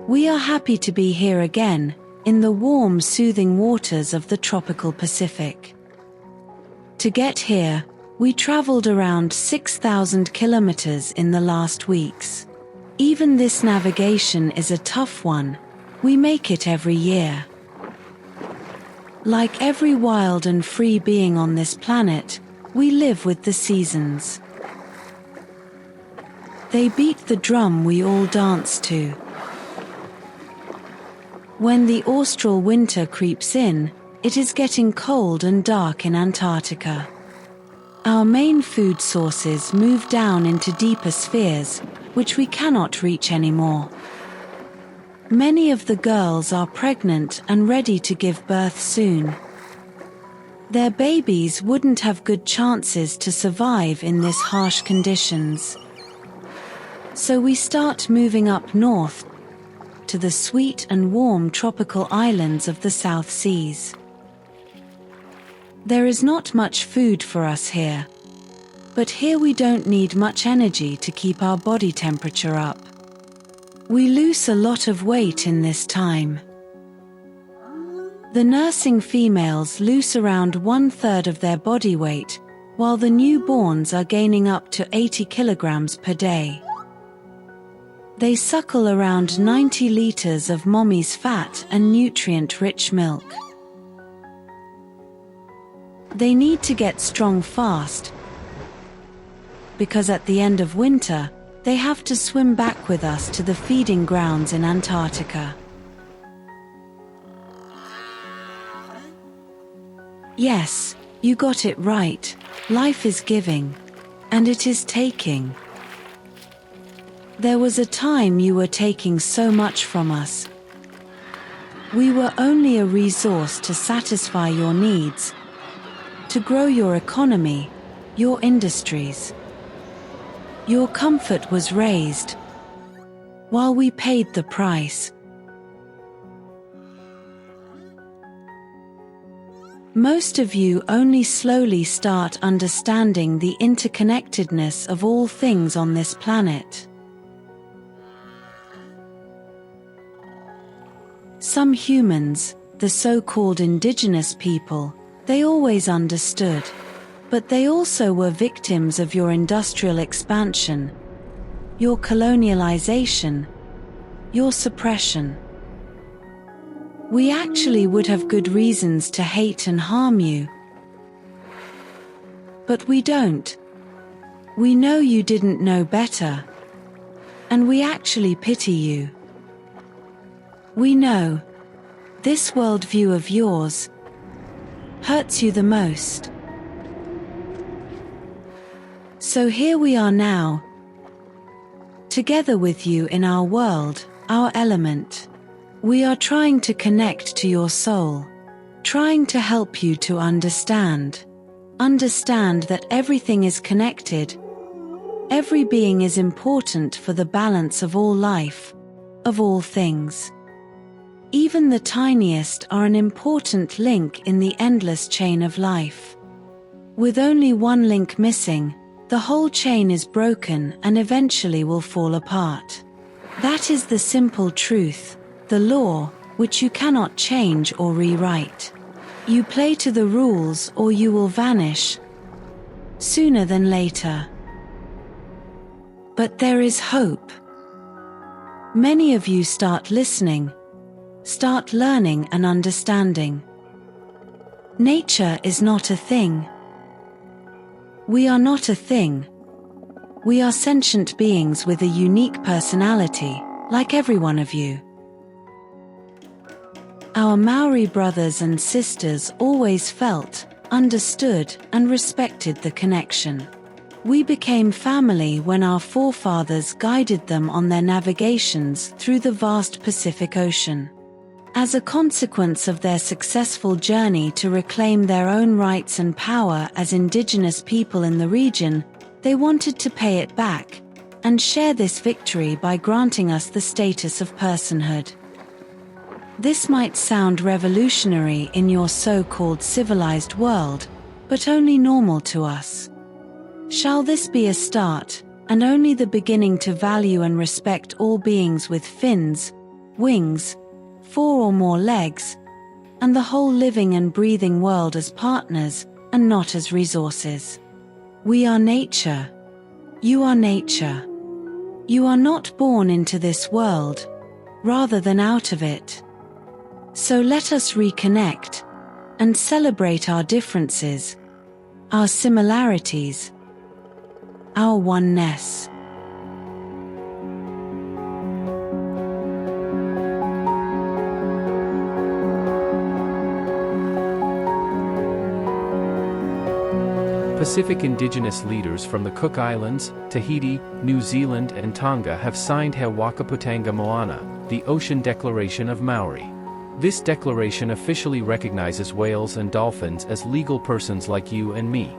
We are happy to be here again, in the warm, soothing waters of the tropical Pacific. To get here, we traveled around 6,000 kilometers in the last weeks. Even this navigation is a tough one. We make it every year. Like every wild and free being on this planet, we live with the seasons. They beat the drum we all dance to. When the austral winter creeps in, it is getting cold and dark in Antarctica. Our main food sources move down into deeper spheres, which we cannot reach anymore. Many of the girls are pregnant and ready to give birth soon. Their babies wouldn't have good chances to survive in this harsh conditions. So we start moving up north to the sweet and warm tropical islands of the South Seas. There is not much food for us here, but here we don't need much energy to keep our body temperature up. We lose a lot of weight in this time. The nursing females lose around 1/3 of their body weight, while the newborns are gaining up to 80 kilograms per day. They suckle around 90 liters of mommy's fat and nutrient-rich milk. They need to get strong fast, because at the end of winter, they have to swim back with us to the feeding grounds in Antarctica. Yes, you got it right. Life is giving, and it is taking. There was a time you were taking so much from us. We were only a resource to satisfy your needs, to grow your economy, your industries. Your comfort was raised, while we paid the price. Most of you only slowly start understanding the interconnectedness of all things on this planet. Some humans, the so-called indigenous people, they always understood. But they also were victims of your industrial expansion, your colonialization, your suppression. We actually would have good reasons to hate and harm you. But we don't. We know you didn't know better. And we actually pity you. We know this worldview of yours hurts you the most. So here we are now, together with you in our world, our element. We are trying to connect to your soul, trying to help you to understand that everything is connected. Every being is important for the balance of all life, of all things. Even the tiniest are an important link in the endless chain of life. With only one link missing, the whole chain is broken and eventually will fall apart. That is the simple truth, the law, which you cannot change or rewrite. You play to the rules or you will vanish, sooner than later. But there is hope. Many of you start listening, start learning and understanding. Nature is not a thing. We are not a thing. We are sentient beings with a unique personality, like every one of you. Our Maori brothers and sisters always felt, understood, and respected the connection. We became family when our forefathers guided them on their navigations through the vast Pacific Ocean. As a consequence of their successful journey to reclaim their own rights and power as indigenous people in the region, they wanted to pay it back, and share this victory by granting us the status of personhood. This might sound revolutionary in your so-called civilized world, but only normal to us. Shall this be a start, and only the beginning to value and respect all beings with fins, wings, 4 or more legs, and the whole living and breathing world as partners and not as resources. We are nature. You are nature. You are not born into this world, rather than out of it. So let us reconnect and celebrate our differences, our similarities, our oneness. Pacific indigenous leaders from the Cook Islands, Tahiti, New Zealand and Tonga have signed He Wakaputanga Moana, the Ocean Declaration of Maori. This declaration officially recognizes whales and dolphins as legal persons like you and me.